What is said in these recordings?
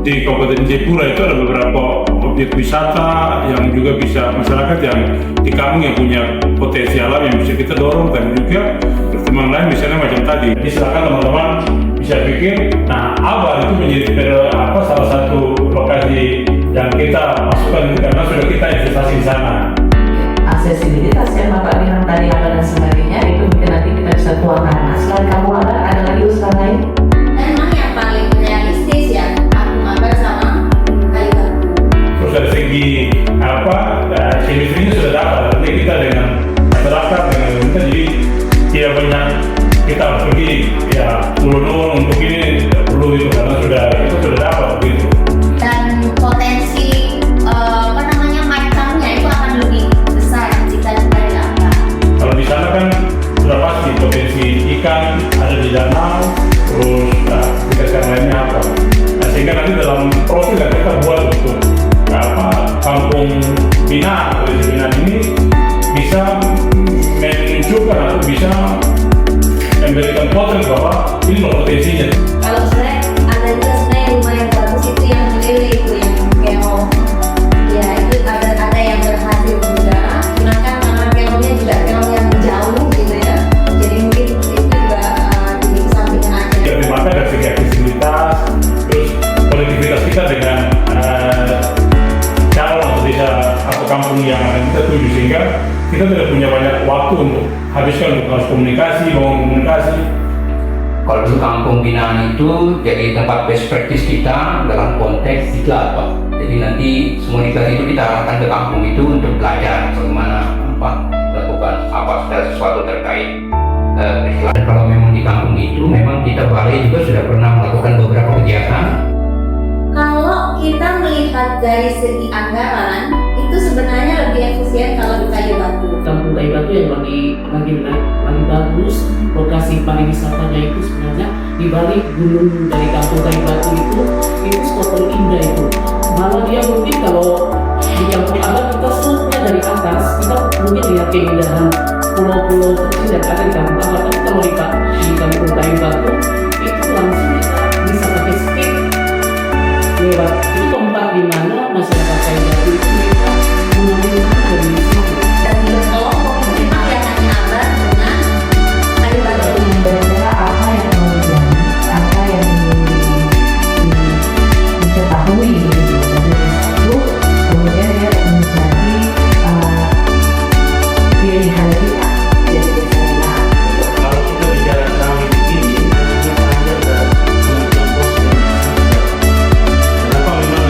di Kabupaten Jayapura itu ada beberapa objek wisata yang juga bisa masyarakat yang di kampung yang punya potensi alam yang bisa kita dorong, dan juga pertemuan lain misalnya macam tadi. Jadi silakan teman-teman bisa pikir, nah Abar itu menjadi salah satu lokasi yang kita masukkan karena sudah kita investasi di sana. Aksesibilitas yang Bapak bilang tadi ada dan sebagainya itu mungkin nanti kita bisa tuangkan. Nah, selain kamu ada lagi usaha lain? Memang yang paling realistis ya Kampung Abar sama Kayu Batu. Terus dari segi chemistry-nya sudah dapat, nanti kita dengan masyarakat dengan kita jadi tidak banyak kita harus pergi ya ulun untuk ini tidak perlu itu karena kita sudah dapat begitu. Dan potensi macamnya itu akan lebih besar jika dari apa. Kalau di sana kan sudah pasti potensi ikan ada di danau, terus aplikasi lainnya apa. Nah, sehingga nanti dalam profil yang kita buat untuk kampung bina atau desa bina ini bisa menunjukkan atau bisa memberikan potensi bahwa ini loh potensinya. Kalau saya ada juga sebenarnya rumah yang bagus itu yang meleleh itu yang keo. Ya itu ada yang berhasil juga. Gunakan nama keonya juga keo yang jauh gitu ya. Jadi mungkin itu juga di sampingan aja. Jadi maka dari segi aksesibilitas, terus konektivitas kita dengan calon atau desa atau kampung yang akan kita tuju, sehingga kita tidak punya banyak waktu untuk habiskan untuk harus komunikasi, bangun komunikasi. Kalau dulu kampung binaan itu jadi tempat best practice kita dalam konteks diklat, Pak. Jadi nanti semua diklat itu kita arahkan ke kampung itu untuk belajar bagaimana melakukan segala sesuatu terkait peristiwa. Dan kalau memang di kampung itu memang kita Balai juga sudah pernah melakukan beberapa kegiatan. Kalau kita melihat dari segi anggaran, itu sebenarnya lebih efisien kalau di Kayu Batu. Kampung Kayu Batu yang lagi bagus, lokasi pariwisatanya itu sebenarnya di balik gunung dari Kampung Kayu Batu itu spot indah itu. Malah dia mungkin kalau di Kampung Abar kita shootnya dari atas, kita mungkin lihat keindahan pulau-pulau kecil yang ada di Kampung Abar. Tapi kalau di Kampung Kayu Batu itu langsung kita bisa pakai speed lewat itu tempat di mana masyarakat Kayu Batu itu mereka mengambil dari situ. Dan di kelompok itu memang yang hanya Abar dengan Kayu Batu. Kira-kira apa yang mau dijamin, apa yang diketahui gitu dari satu, kemudian dia menjadi pilihan kita jadi desa bina. Kalau kita bicara tentang ini hanya dan kenapa memang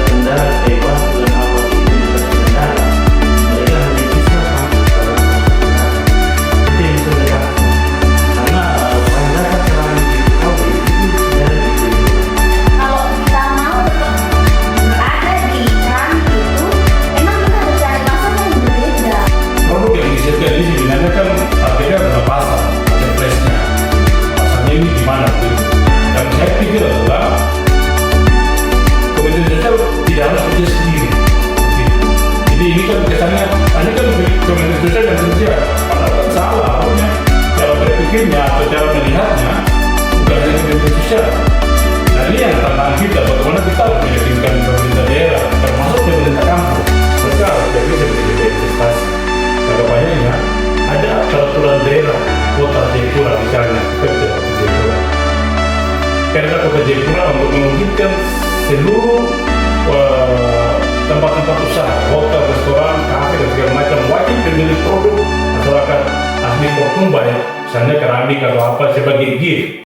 kendala hewan dan awal itu kendala mereka hanya bisa itu yang bisa mereka karena masyarakat yang tahu itu dari Kalau kita mau berada di kami itu, memang kita harus cari pasar yang berbeda. Produk yang disediakan ini sebenarnya kan artinya adalah pasar, marketplace-nya. Pasarnya ini di mana gitu. Dan saya pikir adalah Kementerian Sosial tidak harus kerja sendiri. Gitu. Jadi ini kan kesannya, ini kan Kementerian Sosial yang kerja, padahal kan salah. Pokoknya cara berpikirnya atau cara melihatnya bukan hanya Kementerian Sosial. Nah ini yang tantangan kita, bagaimana kita harus meyakinkan pemerintah daerah, termasuk pemerintah kampung. Mereka harus bisa menjadi investasi. Kedepannya ada peraturan daerah kota Jayapura misalnya, kerja Jayapura. Karena kota Jayapura untuk mewujudkan seluruh tempat-tempat usaha, hotel, restoran, kafe dan segala macam wajib memilih produk masyarakat asli Portumbai, misalnya keramik atau apa sebagai gift.